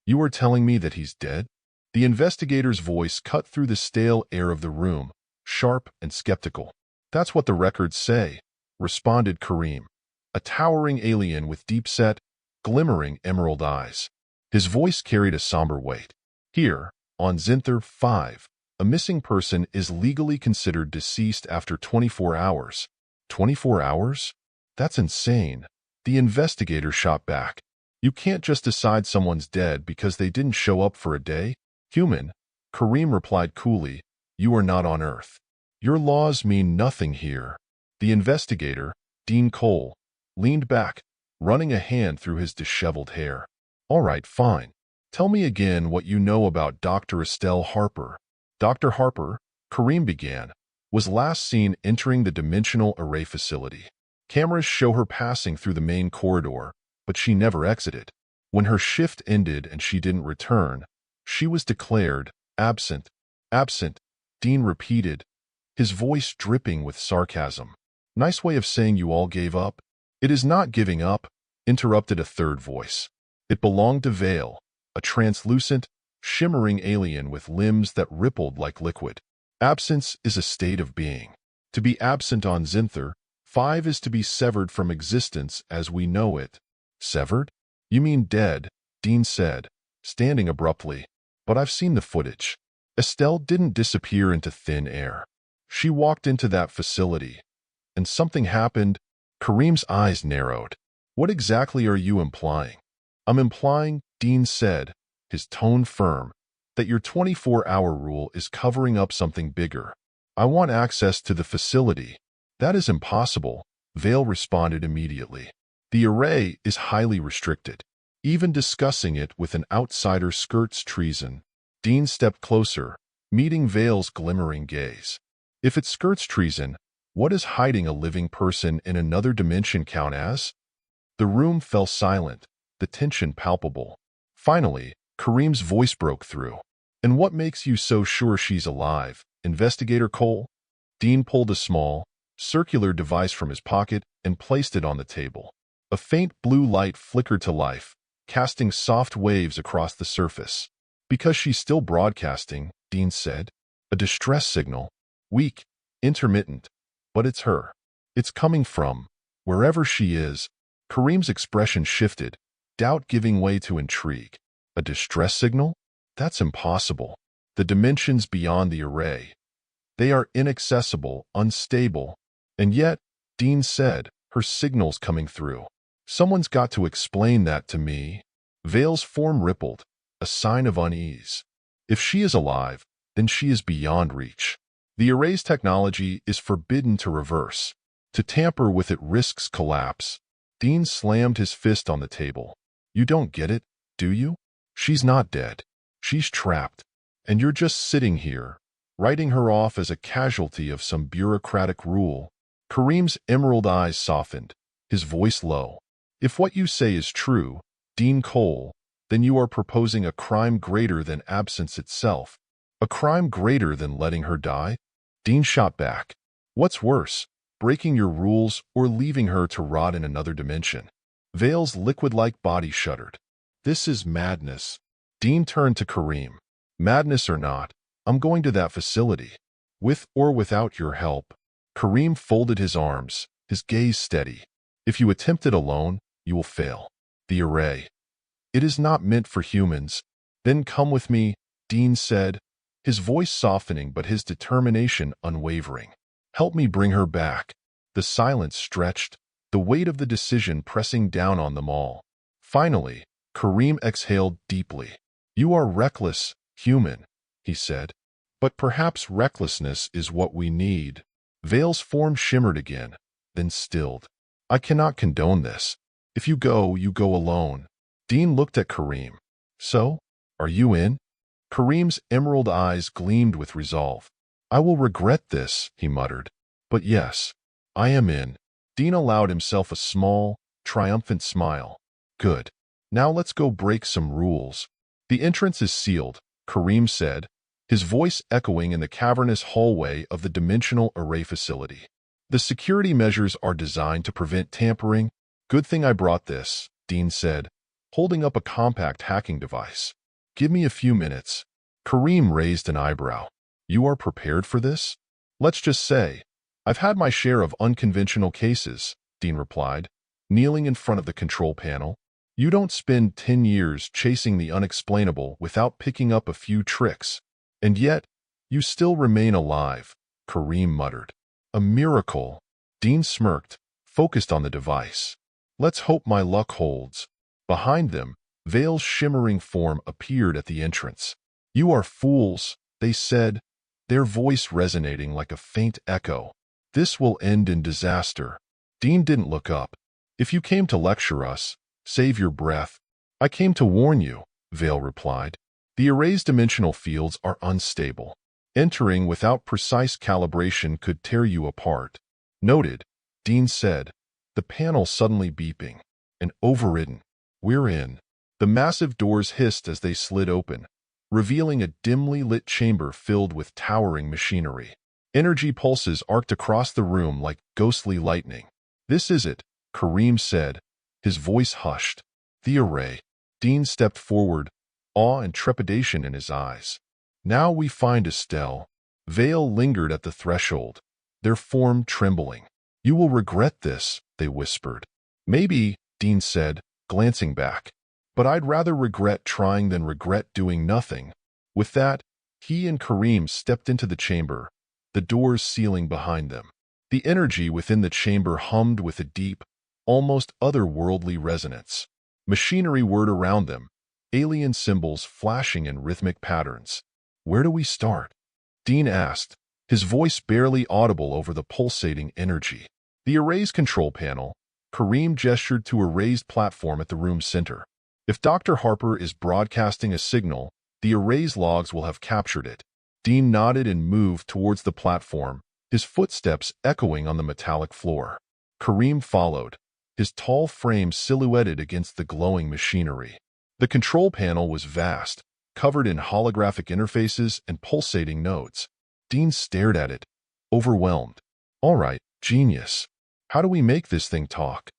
You are telling me that he's dead? The investigator's voice cut through the stale air of the room, sharp and skeptical. That's what the records say, responded Kharim, a towering alien with deep-set, glimmering emerald eyes. His voice carried a somber weight. Here, on Zinther 5, a missing person is legally considered deceased after 24 hours. 24 hours? That's insane. The investigator shot back. You can't just decide someone's dead because they didn't show up for a day. Human, Kharim replied coolly, you are not on Earth. Your laws mean nothing here. The investigator, Dean Cole, leaned back, running a hand through his disheveled hair. All right, fine. Tell me again what you know about Dr. Estelle Harper. Dr. Harper, Kharim began, was last seen entering the dimensional array facility. Cameras show her passing through the main corridor, but she never exited. When her shift ended and she didn't return, she was declared absent. Absent, Dean repeated, his voice dripping with sarcasm. Nice way of saying you all gave up. It is not giving up, interrupted a third voice. It belonged to Veyl, a translucent, shimmering alien with limbs that rippled like liquid. Absence is a state of being. To be absent on Zinther 5 is to be severed from existence as we know it. Severed? You mean dead, Dean said, standing abruptly. But I've seen the footage. Estelle didn't disappear into thin air. She walked into that facility. And something happened. Kharim's eyes narrowed. What exactly are you implying? I'm implying, Dean said, his tone firm, that your 24-hour rule is covering up something bigger. I want access to the facility. That is impossible, Veyl responded immediately. The array is highly restricted. Even discussing it with an outsider skirts treason. Dean stepped closer, meeting Veyl's glimmering gaze. If it skirts treason, what does hiding a living person in another dimension count as? The room fell silent, the tension palpable. Finally, Kharim's voice broke through. And what makes you so sure she's alive, Investigator Cole? Dean pulled a small, circular device from his pocket and placed it on the table. A faint blue light flickered to life, casting soft waves across the surface. Because she's still broadcasting, Dean said. A distress signal. Weak, intermittent. But it's her. It's coming from wherever she is. Kharim's expression shifted, doubt giving way to intrigue. A distress signal? That's impossible. The dimensions beyond the array. They are inaccessible, unstable. And yet, Dean said, her signal's coming through. Someone's got to explain that to me. Veyl's form rippled, a sign of unease. If she is alive, then she is beyond reach. The array's technology is forbidden to reverse. To tamper with it risks collapse. Dean slammed his fist on the table. You don't get it, do you? She's not dead. She's trapped. And you're just sitting here, writing her off as a casualty of some bureaucratic rule. Kharim's emerald eyes softened, his voice low. If what you say is true, Dean Cole, then you are proposing a crime greater than absence itself. A crime greater than letting her die? Dean shot back. What's worse, breaking your rules or leaving her to rot in another dimension? Veyl's liquid-like body shuddered. This is madness. Dean turned to Kharim. Madness or not, I'm going to that facility. With or without your help. Kharim folded his arms, his gaze steady. If you attempt it alone, you will fail. The array. It is not meant for humans. Then come with me, Dean said, his voice softening but his determination unwavering. Help me bring her back. The silence stretched, the weight of the decision pressing down on them all. Finally, Kharim exhaled deeply. You are reckless, human, he said. But perhaps recklessness is what we need. Veyl's form shimmered again, then stilled. I cannot condone this. If you go alone. Dean looked at Kharim. So, are you in? Kharim's emerald eyes gleamed with resolve. I will regret this, he muttered. But yes, I am in. Dean allowed himself a small, triumphant smile. Good. Now let's go break some rules. The entrance is sealed, Kharim said, his voice echoing in the cavernous hallway of the dimensional array facility. The security measures are designed to prevent tampering. Good thing I brought this, Dean said, holding up a compact hacking device. "Give me a few minutes." Kharim raised an eyebrow. "You are prepared for this?" "Let's just say, I've had my share of unconventional cases," Dean replied, kneeling in front of the control panel. "You don't spend 10 years chasing the unexplainable without picking up a few tricks. And yet, you still remain alive," Kharim muttered. "A miracle." Dean smirked, focused on the device. "Let's hope my luck holds." Behind them, Veyl's shimmering form appeared at the entrance. "You are fools," they said, their voice resonating like a faint echo. "This will end in disaster." Dean didn't look up. "If you came to lecture us, save your breath." "I came to warn you," Veyl replied. "The array's dimensional fields are unstable. Entering without precise calibration could tear you apart." "Noted," Dean said, the panel suddenly beeping. "And overridden. We're in." The massive doors hissed as they slid open, revealing a dimly lit chamber filled with towering machinery. Energy pulses arced across the room like ghostly lightning. "This is it," Kharim said, his voice hushed. "The array." Dean stepped forward, awe and trepidation in his eyes. "Now we find Estelle." Veyl lingered at the threshold, their form trembling. "You will regret this," they whispered. "Maybe," Dean said, glancing back. "But I'd rather regret trying than regret doing nothing." With that, he and Kharim stepped into the chamber, the doors sealing behind them. The energy within the chamber hummed with a deep, almost otherworldly resonance. Machinery whirred around them, alien symbols flashing in rhythmic patterns. "Where do we start?" Dean asked, his voice barely audible over the pulsating energy. "The array's control panel." Kharim gestured to a raised platform at the room's center. "If Dr. Harper is broadcasting a signal, the array's logs will have captured it." Dean nodded and moved towards the platform, his footsteps echoing on the metallic floor. Kharim followed, his tall frame silhouetted against the glowing machinery. The control panel was vast, covered in holographic interfaces and pulsating nodes. Dean stared at it, overwhelmed. "All right, genius. How do we make this thing talk?"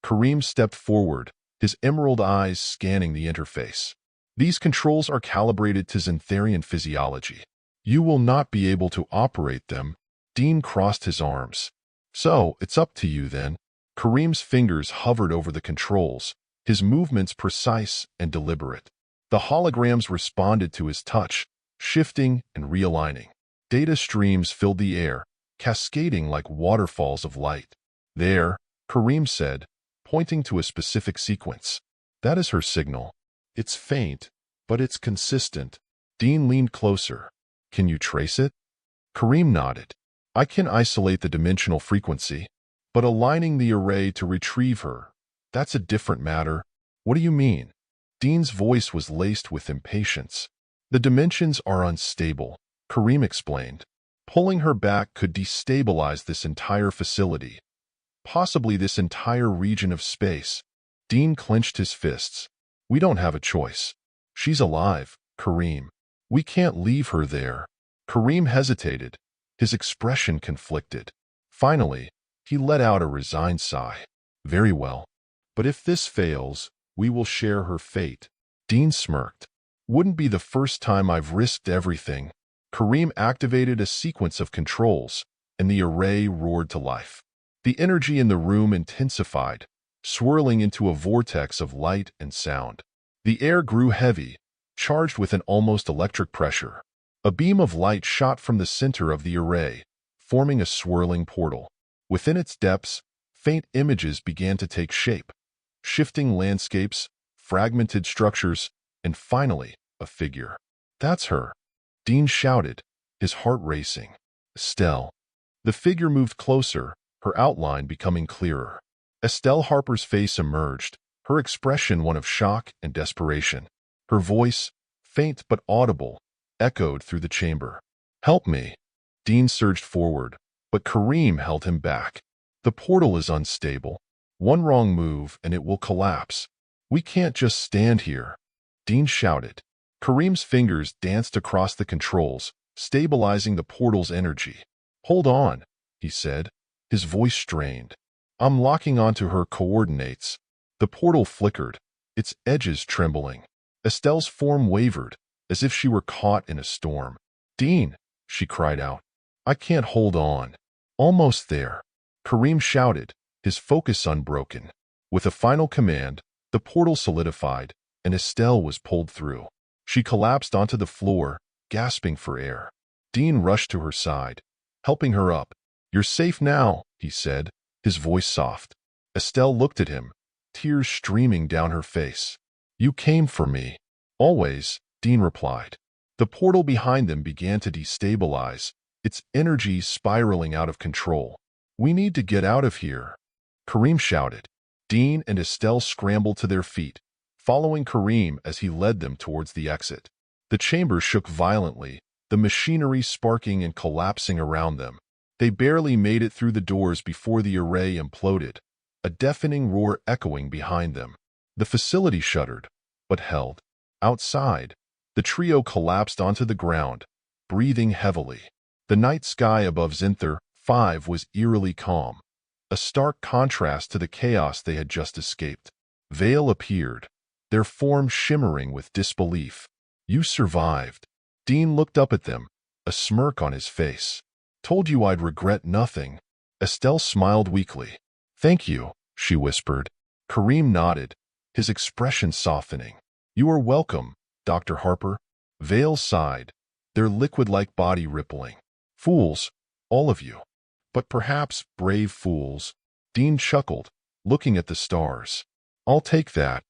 Kharim stepped forward, his emerald eyes scanning the interface. "These controls are calibrated to Xantharian physiology. You will not be able to operate them." Dean crossed his arms. "So, it's up to you then." Kareem's fingers hovered over the controls, his movements precise and deliberate. The holograms responded to his touch, shifting and realigning. Data streams filled the air, cascading like waterfalls of light. "There," Kharim said, pointing to a specific sequence. "That is her signal. It's faint, but it's consistent." Dean leaned closer. "Can you trace it?" Kharim nodded. "I can isolate the dimensional frequency, but aligning the array to retrieve her, that's a different matter." "What do you mean?" Dean's voice was laced with impatience. "The dimensions are unstable," Kharim explained. "Pulling her back could destabilize this entire facility, possibly this entire region of space." Dean clenched his fists. "We don't have a choice. She's alive, Kharim. We can't leave her there." Kharim hesitated, his expression conflicted. Finally, he let out a resigned sigh. "Very well. But if this fails, we will share her fate." Dean smirked. "Wouldn't be the first time I've risked everything." Kharim activated a sequence of controls, and the array roared to life. The energy in the room intensified, swirling into a vortex of light and sound. The air grew heavy, charged with an almost electric pressure. A beam of light shot from the center of the array, forming a swirling portal. Within its depths, faint images began to take shape, shifting landscapes, fragmented structures, and finally, a figure. "That's her," Dean shouted, his heart racing. "Estelle." The figure moved closer, her outline becoming clearer. Estelle Harper's face emerged, her expression one of shock and desperation. Her voice, faint but audible, echoed through the chamber. "Help me." Dean surged forward, but Kharim held him back. "The portal is unstable. One wrong move and it will collapse. We can't just stand here." Dean shouted. Kareem's fingers danced across the controls, stabilizing the portal's energy. "Hold on," he said, his voice strained. "I'm locking onto her coordinates." The portal flickered, its edges trembling. Estelle's form wavered, as if she were caught in a storm. "Dean," she cried out. "I can't hold on." "Almost there," Kharim shouted, his focus unbroken. With a final command, the portal solidified, and Estelle was pulled through. She collapsed onto the floor, gasping for air. Dean rushed to her side, helping her up. "You're safe now," he said, his voice soft. Estelle looked at him, tears streaming down her face. "You came for me." "Always," Dean replied. The portal behind them began to destabilize, its energy spiraling out of control. "We need to get out of here," Kharim shouted. Dean and Estelle scrambled to their feet, following Kharim as he led them towards the exit. The chamber shook violently, the machinery sparking and collapsing around them. They barely made it through the doors before the array imploded, a deafening roar echoing behind them. The facility shuddered, but held. Outside, the trio collapsed onto the ground, breathing heavily. The night sky above Zinther 5 was eerily calm, a stark contrast to the chaos they had just escaped. Veyl appeared, their form shimmering with disbelief. "You survived." Dean looked up at them, a smirk on his face. "Told you I'd regret nothing." Estelle smiled weakly. "Thank you," she whispered. Kharim nodded, his expression softening. "You are welcome, Dr. Harper." Veyl sighed, their liquid-like body rippling. "Fools, all of you. But perhaps brave fools." Dean chuckled, looking at the stars. "I'll take that."